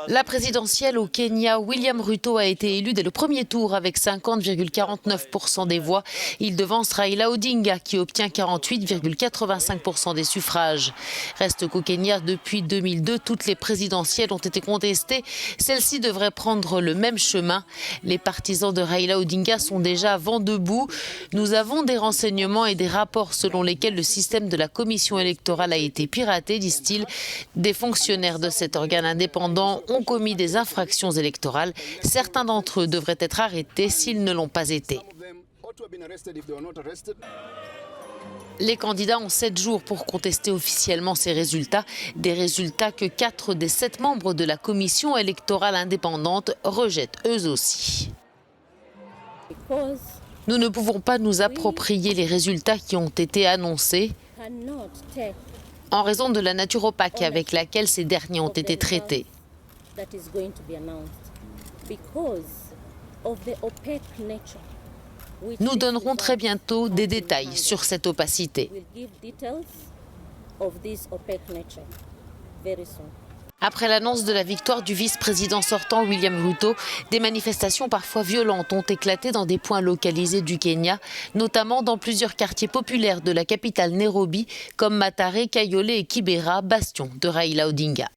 La présidentielle au Kenya, William Ruto a été élu dès le premier tour avec 50,49% des voix. Il devance Raila Odinga qui obtient 48,85% des suffrages. Reste qu'au Kenya, depuis 2002, toutes les présidentielles ont été contestées. Celle-ci devrait prendre le même chemin. Les partisans de Raila Odinga sont déjà vent debout. Nous avons des renseignements et des rapports selon lesquels le système de la commission électorale a été piraté, disent-ils. Des fonctionnaires de cet organe indépendant ont commis des infractions électorales. Certains d'entre eux devraient être arrêtés s'ils ne l'ont pas été. Les candidats ont 7 jours pour contester officiellement ces résultats, des résultats que 4 des 7 membres de la commission électorale indépendante rejettent eux aussi. Nous ne pouvons pas nous approprier les résultats qui ont été annoncés en raison de la nature opaque avec laquelle ces derniers ont été traités. Nous donnerons très bientôt des détails sur cette opacité. Après l'annonce de la victoire du vice-président sortant William Ruto, des manifestations parfois violentes ont éclaté dans des points localisés du Kenya, notamment dans plusieurs quartiers populaires de la capitale Nairobi, comme Mathare, Kayole et Kibera, bastion de Raila Odinga.